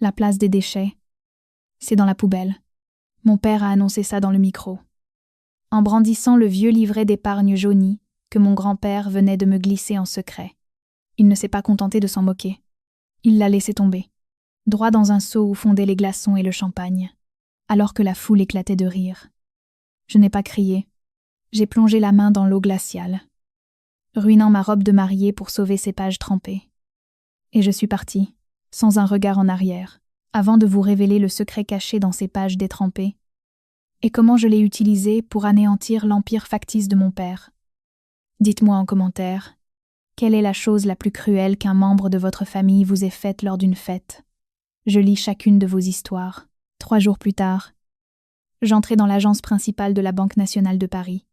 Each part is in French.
La place des déchets. C'est dans la poubelle. Mon père a annoncé ça dans le micro. En brandissant le vieux livret d'épargne jauni que mon grand-père venait de me glisser en secret. Il ne s'est pas contenté de s'en moquer. Il l'a laissé tomber, droit dans un seau où fondaient les glaçons et le champagne, alors que la foule éclatait de rire. Je n'ai pas crié. J'ai plongé la main dans l'eau glaciale, ruinant ma robe de mariée pour sauver ces pages trempées. Et je suis partie, sans un regard en arrière, avant de vous révéler le secret caché dans ces pages détrempées, et comment je l'ai utilisé pour anéantir l'empire factice de mon père. Dites-moi en commentaire, quelle est la chose la plus cruelle qu'un membre de votre famille vous ait faite lors d'une fête? Je lis chacune de vos histoires. 3 jours plus tard, j'entrai dans l'agence principale de la Banque nationale de Paris,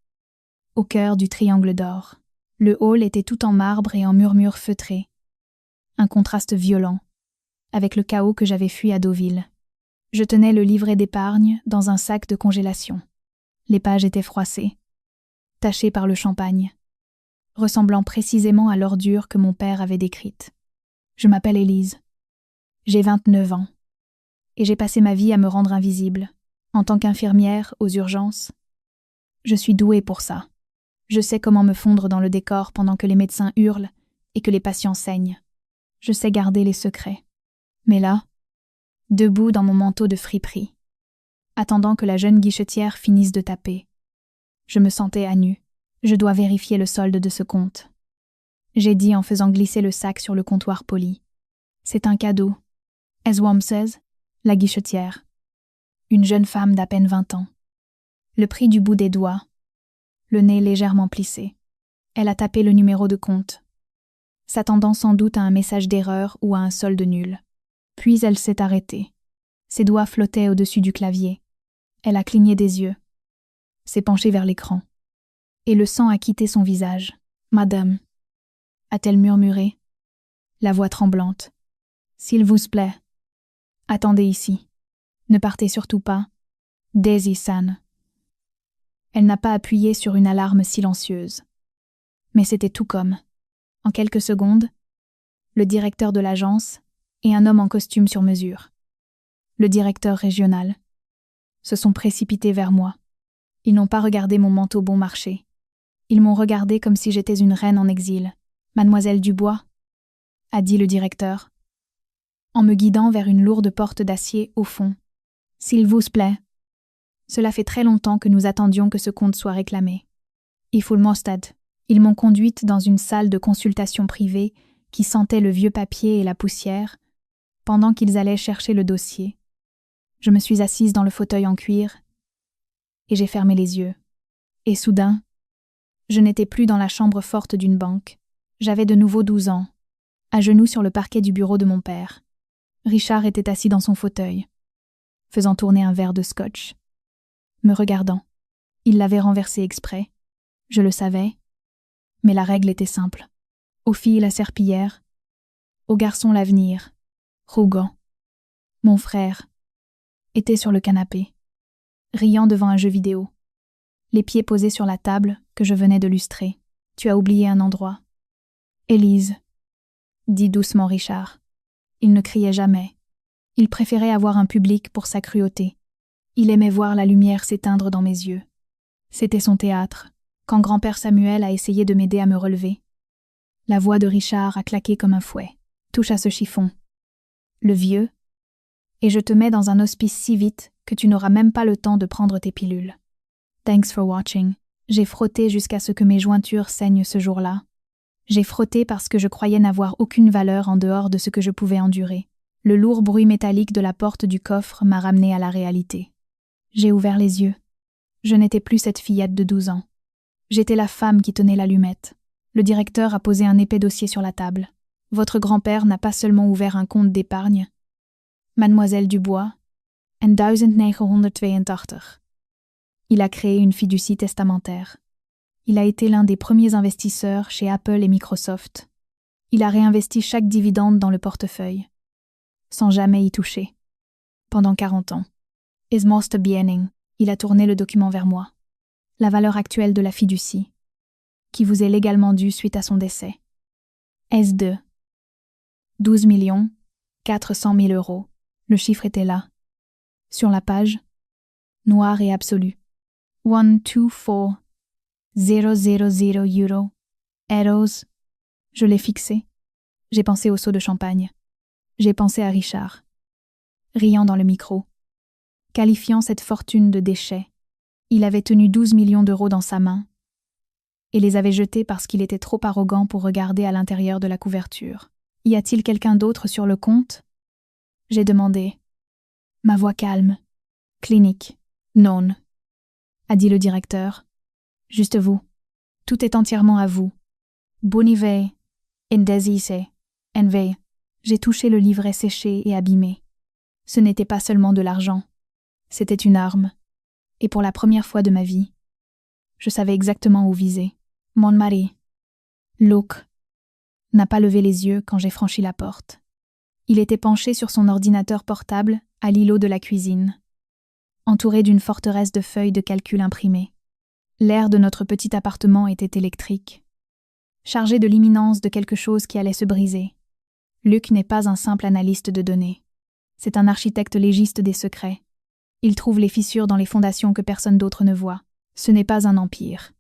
au cœur du Triangle d'Or. Le hall était tout en marbre et en murmure feutré, un contraste violent avec le chaos que j'avais fui à Deauville. Je tenais le livret d'épargne dans un sac de congélation. Les pages étaient froissées, tachées par le champagne, ressemblant précisément à l'ordure que mon père avait décrite. Je m'appelle Élise. J'ai 29 ans, et j'ai passé ma vie à me rendre invisible, en tant qu'infirmière aux urgences. Je suis douée pour ça. Je sais comment me fondre dans le décor pendant que les médecins hurlent et que les patients saignent. Je sais garder les secrets. Mais là, debout dans mon manteau de friperie, attendant que la jeune guichetière finisse de taper, je me sentais à nu. Je dois vérifier le solde de ce compte. J'ai dit en faisant glisser le sac sur le comptoir poli. C'est un cadeau. Eswamses, la guichetière. Une jeune femme d'à peine 20 ans. Le prix du bout des doigts. Le nez légèrement plissé. Elle a tapé le numéro de compte, s'attendant sans doute à un message d'erreur ou à un solde nul. Puis elle s'est arrêtée. Ses doigts flottaient au-dessus du clavier. Elle a cligné des yeux, s'est penchée vers l'écran. Et le sang a quitté son visage. « Madame », a-t-elle murmuré, la voix tremblante. « S'il vous plaît, attendez ici. Ne partez surtout pas. Daisy-san. » Elle n'a pas appuyé sur une alarme silencieuse. Mais c'était tout comme. En quelques secondes, le directeur de l'agence et un homme en costume sur mesure, le directeur régional, se sont précipités vers moi. Ils n'ont pas regardé mon manteau bon marché. Ils m'ont regardé comme si j'étais une reine en exil. « Mademoiselle Dubois », a dit le directeur, en me guidant vers une lourde porte d'acier au fond. « S'il vous plaît. » Cela fait très longtemps que nous attendions que ce compte soit réclamé. « Il faut le Mostad ». Ils m'ont conduite dans une salle de consultation privée qui sentait le vieux papier et la poussière, pendant qu'ils allaient chercher le dossier. Je me suis assise dans le fauteuil en cuir et j'ai fermé les yeux. Et soudain, je n'étais plus dans la chambre forte d'une banque. J'avais de nouveau 12 ans, à genoux sur le parquet du bureau de mon père. Richard était assis dans son fauteuil, faisant tourner un verre de scotch, me regardant. Il l'avait renversé exprès. Je le savais, mais la règle était simple. Aux filles la serpillière, aux garçons l'avenir. Rougan, mon frère, était sur le canapé, riant devant un jeu vidéo, les pieds posés sur la table que je venais de lustrer. « Tu as oublié un endroit. »« Élise, » dit doucement Richard. Il ne criait jamais. Il préférait avoir un public pour sa cruauté. Il aimait voir la lumière s'éteindre dans mes yeux. C'était son théâtre, quand grand-père Samuel a essayé de m'aider à me relever. La voix de Richard a claqué comme un fouet. « Touche à ce chiffon. Le vieux, et je te mets dans un hospice si vite que tu n'auras même pas le temps de prendre tes pilules. Thanks for watching. » J'ai frotté jusqu'à ce que mes jointures saignent ce jour-là. J'ai frotté parce que je croyais n'avoir aucune valeur en dehors de ce que je pouvais endurer. Le lourd bruit métallique de la porte du coffre m'a ramené à la réalité. J'ai ouvert les yeux. Je n'étais plus cette fillette de 12 ans. J'étais la femme qui tenait l'allumette. Le directeur a posé un épais dossier sur la table. Votre grand-père n'a pas seulement ouvert un compte d'épargne. Mademoiselle Dubois, en 1982. Il a créé une fiducie testamentaire. Il a été l'un des premiers investisseurs chez Apple et Microsoft. Il a réinvesti chaque dividende dans le portefeuille, sans jamais y toucher. Pendant 40 ans. Is most biening. Il a tourné le document vers moi. La valeur actuelle de la fiducie, qui vous est légalement due suite à son décès. S2. 12 400 000 €. Le chiffre était là. Sur la page, noir et absolu. 124,000 euros. Euros. Je l'ai fixé. J'ai pensé au seau de champagne. J'ai pensé à Richard. Riant dans le micro. Qualifiant cette fortune de déchet. Il avait tenu 12 millions d'euros dans sa main et les avait jetés parce qu'il était trop arrogant pour regarder à l'intérieur de la couverture. Y a-t-il quelqu'un d'autre sur le compte? J'ai demandé. Ma voix calme. Clinique. Non, a dit le directeur. Juste vous. Tout est entièrement à vous. Bonive, indesise, enve. J'ai touché le livret séché et abîmé. Ce n'était pas seulement de l'argent. C'était une arme. Et pour la première fois de ma vie, je savais exactement où viser. Mon mari, Luke, n'a pas levé les yeux quand j'ai franchi la porte. Il était penché sur son ordinateur portable à l'îlot de la cuisine, entouré d'une forteresse de feuilles de calcul imprimées. L'air de notre petit appartement était électrique, chargé de l'imminence de quelque chose qui allait se briser. Luke n'est pas un simple analyste de données. C'est un architecte légiste des secrets. Il trouve les fissures dans les fondations que personne d'autre ne voit. Ce n'est pas un empire.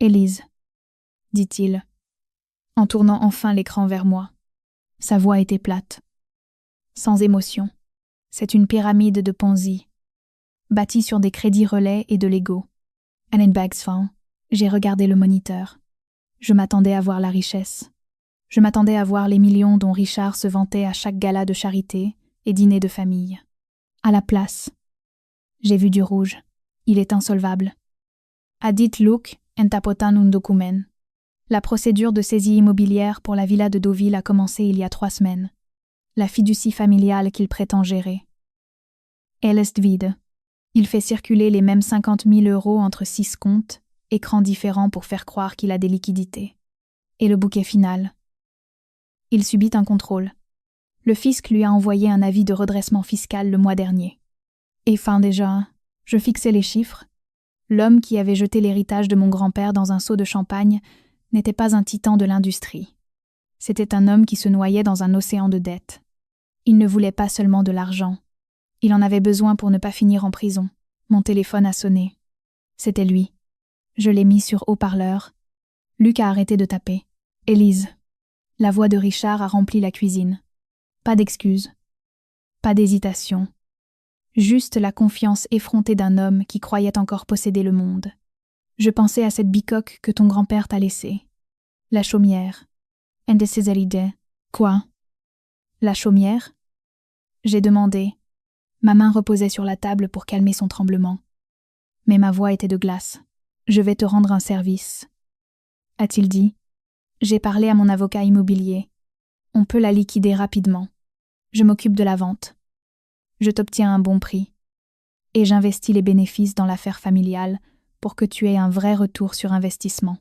Élise, dit-il, en tournant enfin l'écran vers moi. Sa voix était plate, sans émotion. C'est une pyramide de Ponzi, bâtie sur des crédits relais et de Lego. Annenbergsfond. J'ai regardé le moniteur. Je m'attendais à voir la richesse. Je m'attendais à voir les millions dont Richard se vantait à chaque gala de charité et dîner de famille. À la place, j'ai vu du rouge. Il est insolvable. Adit Luke entapotan un document. La procédure de saisie immobilière pour la villa de Deauville a commencé il y a 3 semaines. La fiducie familiale qu'il prétend gérer. Elle est vide. Il fait circuler les mêmes 50 000 euros entre 6 comptes, écrans différents pour faire croire qu'il a des liquidités. Et le bouquet final. Il subit un contrôle. Le fisc lui a envoyé un avis de redressement fiscal le mois dernier. Et fin déjà, je fixais les chiffres. L'homme qui avait jeté l'héritage de mon grand-père dans un seau de champagne n'était pas un titan de l'industrie. C'était un homme qui se noyait dans un océan de dettes. Il ne voulait pas seulement de l'argent. Il en avait besoin pour ne pas finir en prison. Mon téléphone a sonné. C'était lui. Je l'ai mis sur haut-parleur. Luc a arrêté de taper. Élise. La voix de Richard a rempli la cuisine. Pas d'excuses. Pas d'hésitation. Juste la confiance effrontée d'un homme qui croyait encore posséder le monde. Je pensais à cette bicoque que ton grand-père t'a laissée. La chaumière. Indecisoride. Quoi? La chaumière? J'ai demandé. Ma main reposait sur la table pour calmer son tremblement. Mais ma voix était de glace. Je vais te rendre un service. A-t-il dit? J'ai parlé à mon avocat immobilier. On peut la liquider rapidement. Je m'occupe de la vente. Je t'obtiens un bon prix. Et j'investis les bénéfices dans l'affaire familiale pour que tu aies un vrai retour sur investissement.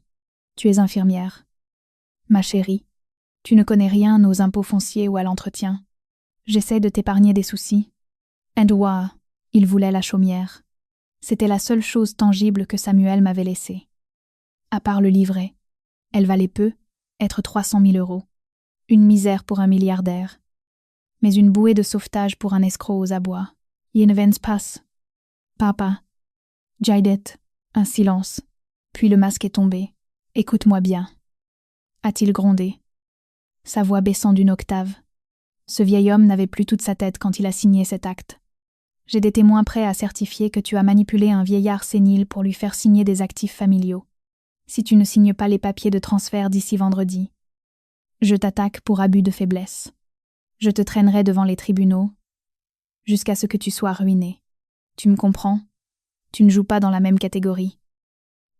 Tu es infirmière. Ma chérie, tu ne connais rien aux impôts fonciers ou à l'entretien. J'essaie de t'épargner des soucis. Edouard, il voulait la chaumière. C'était la seule chose tangible que Samuel m'avait laissée. À part le livret. Elle valait peu, être 300 000 euros. Une misère pour un milliardaire. Mais une bouée de sauvetage pour un escroc aux abois. Yenvens passe. Papa. Jaidet. Un silence. Puis le masque est tombé. Écoute-moi bien. A-t-il grondé. Sa voix baissant d'une octave. Ce vieil homme n'avait plus toute sa tête quand il a signé cet acte. J'ai des témoins prêts à certifier que tu as manipulé un vieillard sénile pour lui faire signer des actifs familiaux. Si tu ne signes pas les papiers de transfert d'ici vendredi, je t'attaque pour abus de faiblesse. Je te traînerai devant les tribunaux, jusqu'à ce que tu sois ruiné. Tu me comprends? Tu ne joues pas dans la même catégorie.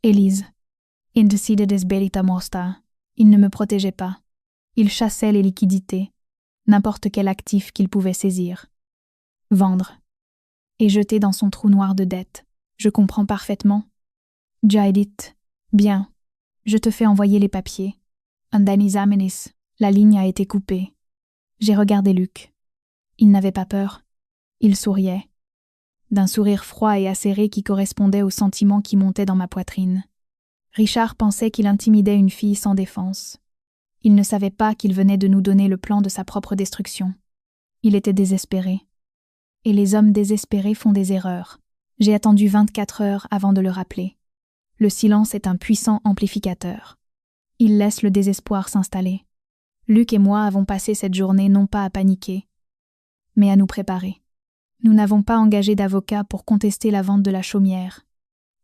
Élise. Indecides belita mosta. Il ne me protégeait pas. Il chassait les liquidités, n'importe quel actif qu'il pouvait saisir. Vendre. Et jeter dans son trou noir de dette. Je comprends parfaitement. Jaidit. Bien. Je te fais envoyer les papiers. Andanizamenis. La ligne a été coupée. J'ai regardé Luc. Il n'avait pas peur. Il souriait. D'un sourire froid et acéré qui correspondait au sentiment qui montait dans ma poitrine. Richard pensait qu'il intimidait une fille sans défense. Il ne savait pas qu'il venait de nous donner le plan de sa propre destruction. Il était désespéré. Et les hommes désespérés font des erreurs. J'ai attendu 24 heures avant de le rappeler. Le silence est un puissant amplificateur. Il laisse le désespoir s'installer. Luc et moi avons passé cette journée non pas à paniquer, mais à nous préparer. Nous n'avons pas engagé d'avocat pour contester la vente de la chaumière.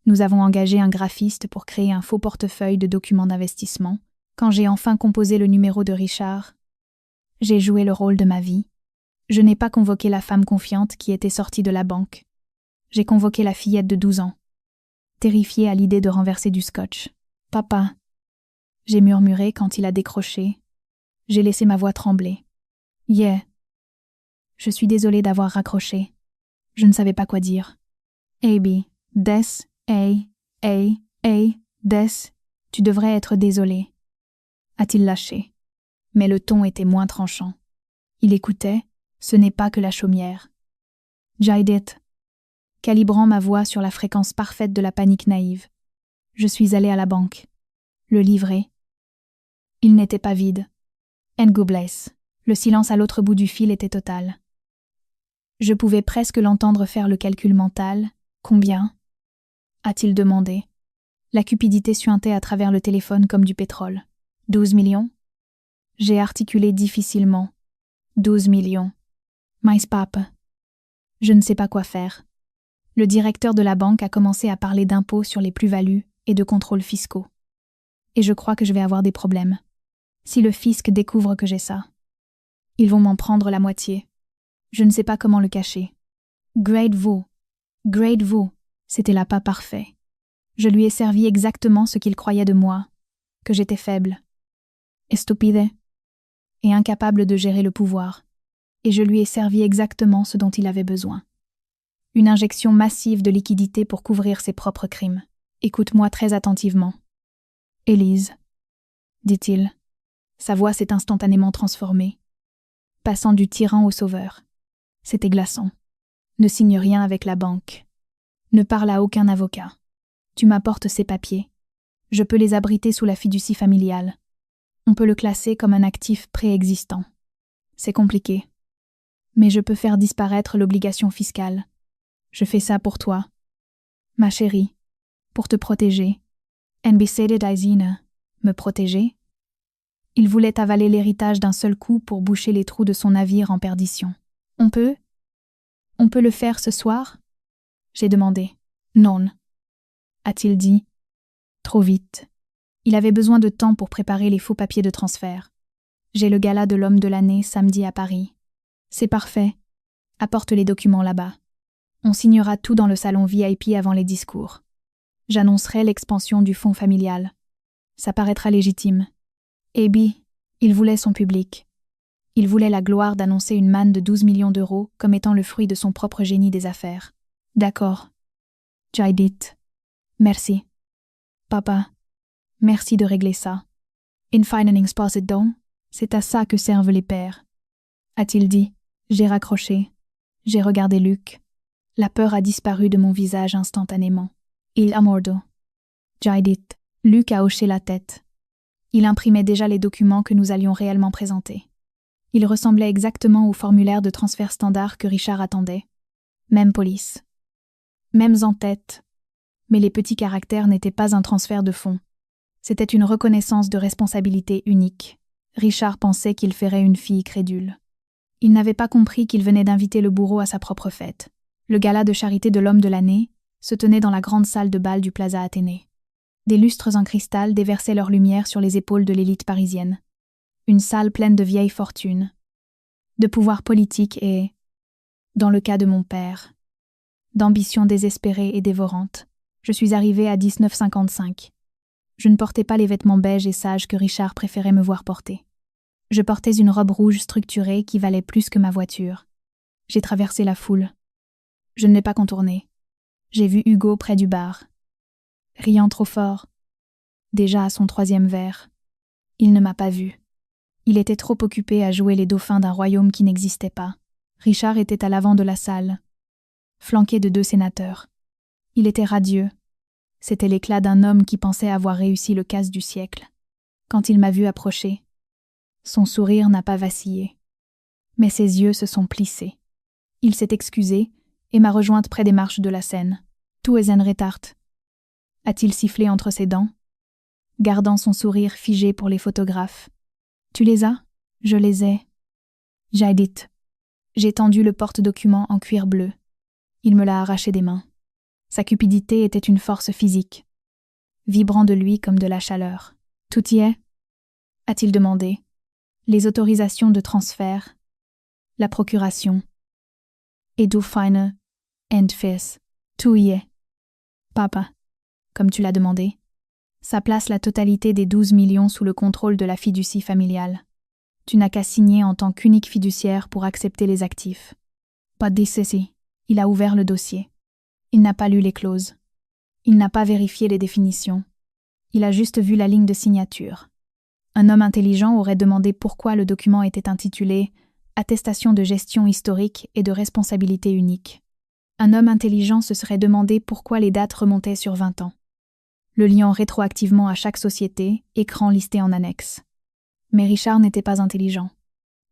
Nous avons engagé un graphiste pour créer un faux portefeuille de documents d'investissement. Quand j'ai enfin composé le numéro de Richard, j'ai joué le rôle de ma vie. Je n'ai pas convoqué la femme confiante qui était sortie de la banque. J'ai convoqué la fillette de 12 ans, terrifiée à l'idée de renverser du scotch. « Papa !» J'ai murmuré quand il a décroché. J'ai laissé ma voix trembler. « Yeah !» Je suis désolée d'avoir raccroché. Je ne savais pas quoi dire. « Abby, des, des, tu devrais être désolée. » A-t-il lâché. Mais le ton était moins tranchant. Il écoutait, ce n'est pas que la chaumière. Jaidit, calibrant ma voix sur la fréquence parfaite de la panique naïve. Je suis allée à la banque. Le livret. Il n'était pas vide. Ngobless. Le silence à l'autre bout du fil était total. Je pouvais presque l'entendre faire le calcul mental. Combien ? A-t-il demandé. La cupidité suintait à travers le téléphone comme du pétrole. 12 millions ? J'ai articulé difficilement. 12 millions. Mais papa. Je ne sais pas quoi faire. Le directeur de la banque a commencé à parler d'impôts sur les plus-values et de contrôles fiscaux. Et je crois que je vais avoir des problèmes. Si le fisc découvre que j'ai ça, ils vont m'en prendre la moitié. Je ne sais pas comment le cacher. Grade vous, c'était l'appât parfait. Je lui ai servi exactement ce qu'il croyait de moi, que j'étais faible, estupide et incapable de gérer le pouvoir, et je lui ai servi exactement ce dont il avait besoin. Une injection massive de liquidité pour couvrir ses propres crimes. Écoute-moi très attentivement. Élise, dit-il. Sa voix s'est instantanément transformée, passant du tyran au sauveur. C'était glaçant. Ne signe rien avec la banque. Ne parle à aucun avocat. Tu m'apportes ces papiers. Je peux les abriter sous la fiducie familiale. On peut le classer comme un actif préexistant. C'est compliqué. Mais je peux faire disparaître l'obligation fiscale. Je fais ça pour toi. Ma chérie. Pour te protéger. Me protéger? Il voulait avaler l'héritage d'un seul coup pour boucher les trous de son navire en perdition. On peut le faire ce soir? J'ai demandé. Non. A-t-il dit. Trop vite. Il avait besoin de temps pour préparer les faux papiers de transfert. J'ai le gala de l'homme de l'année samedi à Paris. C'est parfait. Apporte les documents là-bas. On signera tout dans le salon VIP avant les discours. J'annoncerai l'expansion du fonds familial. Ça paraîtra légitime. Abby, il voulait son public. Il voulait la gloire d'annoncer une manne de 12 millions d'euros comme étant le fruit de son propre génie des affaires. D'accord. Jaidit. Merci. Papa. Merci de régler ça. In financing spotted don, c'est à ça que servent les pères. A-t-il dit. J'ai raccroché. J'ai regardé Luc. La peur a disparu de mon visage instantanément. Il a mordo. Jaidit. Luc a hoché la tête. Il imprimait déjà les documents que nous allions réellement présenter. Il ressemblait exactement au formulaire de transfert standard que Richard attendait. Même police. Mêmes en-tête. Mais les petits caractères n'étaient pas un transfert de fonds. C'était une reconnaissance de responsabilité unique. Richard pensait qu'il ferait une fille crédule. Il n'avait pas compris qu'il venait d'inviter le bourreau à sa propre fête. Le gala de charité de l'homme de l'année se tenait dans la grande salle de bal du Plaza Athénée. Des lustres en cristal déversaient leur lumière sur les épaules de l'élite parisienne. Une salle pleine de vieilles fortunes, de pouvoir politique et, dans le cas de mon père, d'ambition désespérée et dévorante. Je suis arrivée à 1955. Je ne portais pas les vêtements beiges et sages que Richard préférait me voir porter. Je portais une robe rouge structurée qui valait plus que ma voiture. J'ai traversé la foule. Je ne l'ai pas contournée. J'ai vu Hugo près du bar. Riant trop fort. Déjà à son 3e verre. Il ne m'a pas vue. Il était trop occupé à jouer les dauphins d'un royaume qui n'existait pas. Richard était à l'avant de la salle, flanqué de 2 sénateurs. Il était radieux. C'était l'éclat d'un homme qui pensait avoir réussi le casse du siècle. Quand il m'a vu approcher, son sourire n'a pas vacillé. Mais ses yeux se sont plissés. Il s'est excusé et m'a rejointe près des marches de la Seine. Tu es un retard. A-t-il sifflé entre ses dents, gardant son sourire figé pour les photographes. Tu les as? Je les ai. J'ai dit. J'ai tendu le porte-document en cuir bleu. Il me l'a arraché des mains. Sa cupidité était une force physique, vibrant de lui comme de la chaleur. Tout y est? A-t-il demandé. Les autorisations de transfert, la procuration. Et du feine Endfes. Tout y est. Papa, comme tu l'as demandé. Ça place la totalité des 12 millions sous le contrôle de la fiducie familiale. Tu n'as qu'à signer en tant qu'unique fiduciaire pour accepter les actifs. Pas de ceci. Il a ouvert le dossier. Il n'a pas lu les clauses. Il n'a pas vérifié les définitions. Il a juste vu la ligne de signature. Un homme intelligent aurait demandé pourquoi le document était intitulé « Attestation de gestion historique et de responsabilité unique ». Un homme intelligent se serait demandé pourquoi les dates remontaient sur 20 ans. Le liant rétroactivement à chaque société, écran listé en annexe. Mais Richard n'était pas intelligent.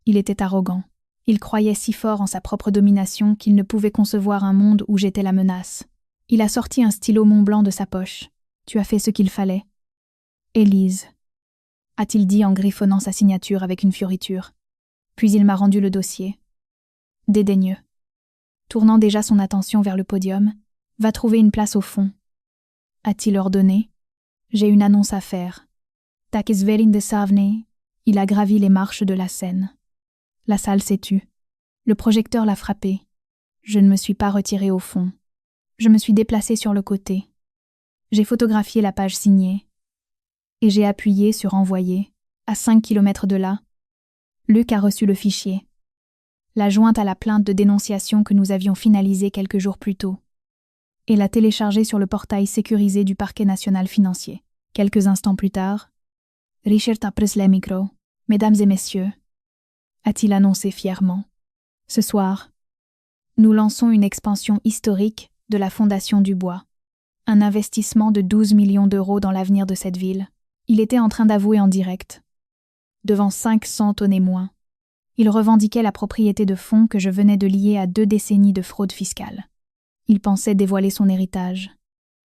Il était arrogant. Il croyait si fort en sa propre domination qu'il ne pouvait concevoir un monde où j'étais la menace. Il a sorti un stylo Montblanc de sa poche. « Tu as fait ce qu'il fallait. »« Élise » a-t-il dit en griffonnant sa signature avec une fioriture. Puis il m'a rendu le dossier. Dédaigneux. Tournant déjà son attention vers le podium, « Va trouver une place au fond. » A-t-il ordonné. J'ai une annonce à faire. Takesverin de Savne. Il a gravi les marches de la Seine. La salle s'est tue. Le projecteur l'a frappé. Je ne me suis pas retiré au fond. Je me suis déplacé sur le côté. J'ai photographié la page signée. Et j'ai appuyé sur envoyer, à 5 km de là. Luc a reçu le fichier. La jointe à la plainte de dénonciation que nous avions finalisée quelques jours plus tôt. Et l'a téléchargée sur le portail sécurisé du parquet national financier. Quelques instants plus tard, Richard a pris le micro. « Mesdames et messieurs », a-t-il annoncé fièrement. Ce soir, nous lançons une expansion historique de la Fondation du Bois. Un investissement de 12 millions d'euros dans l'avenir de cette ville. Il était en train d'avouer en direct. Devant 500 témoins. Il revendiquait la propriété de fonds que je venais de lier à 2 décennies de fraude fiscale. Il pensait dévoiler son héritage.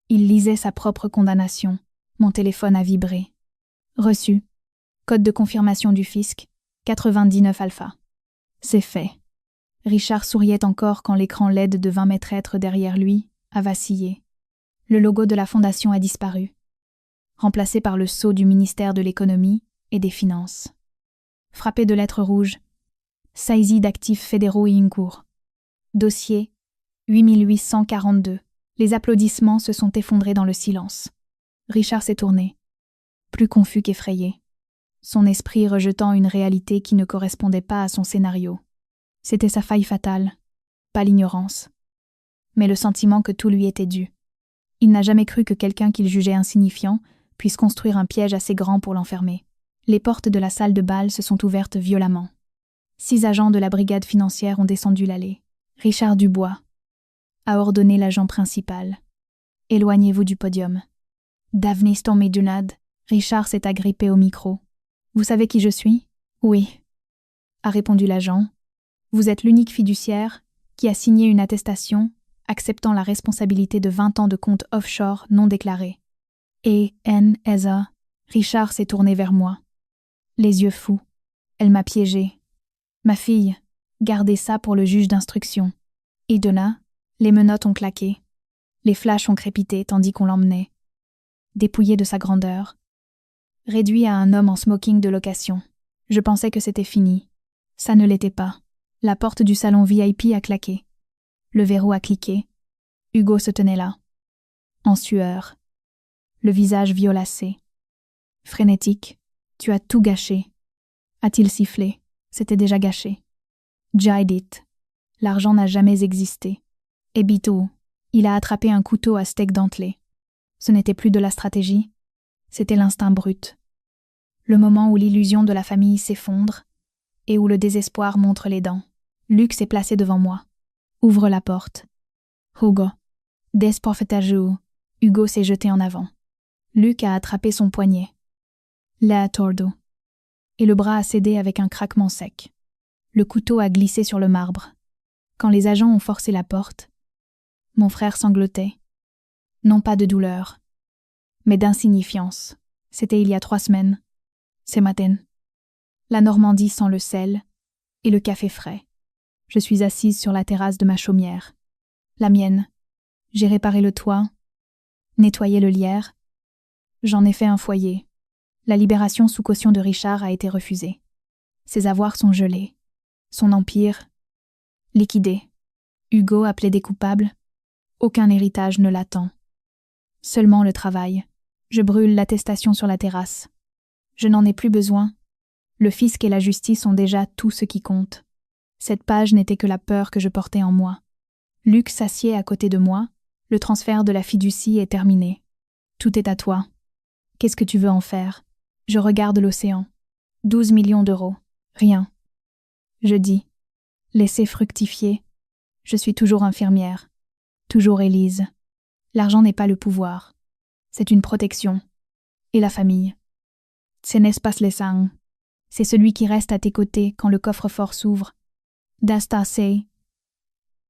Il lisait sa propre condamnation. Mon téléphone a vibré. Reçu. Code de confirmation du fisc. 99 alpha. C'est fait. Richard souriait encore quand l'écran LED de 20 mètres derrière lui a vacillé. Le logo de la fondation a disparu, remplacé par le sceau du ministère de l'économie et des finances. Frappé de lettres rouges, saisie d'actifs fédéraux et incours. Dossier 8842. Les applaudissements se sont effondrés dans le silence. Richard s'est tourné, plus confus qu'effrayé, son esprit rejetant une réalité qui ne correspondait pas à son scénario. C'était sa faille fatale, pas l'ignorance, mais le sentiment que tout lui était dû. Il n'a jamais cru que quelqu'un qu'il jugeait insignifiant puisse construire un piège assez grand pour l'enfermer. Les portes de la salle de bal se sont ouvertes violemment. 6 agents de la brigade financière ont descendu l'allée. Richard Dubois a ordonné l'agent principal. « Éloignez-vous du podium. » Davniston Medunad, Richard s'est agrippé au micro. « Vous savez qui je suis ? » ?»« Oui, » a répondu l'agent. « Vous êtes l'unique fiduciaire qui a signé une attestation acceptant la responsabilité de 20 ans de comptes offshore non déclarés. » Et N.S.A. Richard s'est tourné vers moi. Les yeux fous. Elle m'a piégé. « Ma fille, gardez ça pour le juge d'instruction. » Et de là, les menottes ont claqué. Les flashs ont crépité tandis qu'on l'emmenait. Dépouillé de sa grandeur. Réduit à un homme en smoking de location. Je pensais que c'était fini. Ça ne l'était pas. La porte du salon VIP a claqué. Le verrou a cliqué. Hugo se tenait là, en sueur, le visage violacé. Frénétique, tu as tout gâché. A-t-il sifflé? C'était déjà gâché. Jaidit, l'argent n'a jamais existé. Et Bito, il a attrapé un couteau à steak dentelé. Ce n'était plus de la stratégie, c'était l'instinct brut. Le moment où l'illusion de la famille s'effondre et où le désespoir montre les dents. Luc s'est placé devant moi. Ouvre la porte. Hugo. Desprofetajou. Hugo s'est jeté en avant. Luc a attrapé son poignet. La tordo. Et le bras a cédé avec un craquement sec. Le couteau a glissé sur le marbre. Quand les agents ont forcé la porte, mon frère sanglotait. Non pas de douleur, mais d'insignifiance. C'était il y a 3 semaines. C'est matin. La Normandie sent le sel et le café frais. Je suis assise sur la terrasse de ma chaumière. La mienne. J'ai réparé le toit, nettoyé le lierre. J'en ai fait un foyer. La libération sous caution de Richard a été refusée. Ses avoirs sont gelés. Son empire, liquidé. Hugo a plaidé coupable. Aucun héritage ne l'attend. Seulement le travail. Je brûle l'attestation sur la terrasse. Je n'en ai plus besoin. Le fisc et la justice ont déjà tout ce qui compte. Cette page n'était que la peur que je portais en moi. Luc s'assied à côté de moi. Le transfert de la fiducie est terminé. Tout est à toi. Qu'est-ce que tu veux en faire? Je regarde l'océan. 12 millions d'euros. Rien. Je dis. Laissez fructifier. Je suis toujours infirmière. Toujours Élise. L'argent n'est pas le pouvoir. C'est une protection. Et la famille. Ce n'est pas les sangs. C'est celui qui reste à tes côtés quand le coffre-fort s'ouvre. D'asta sei,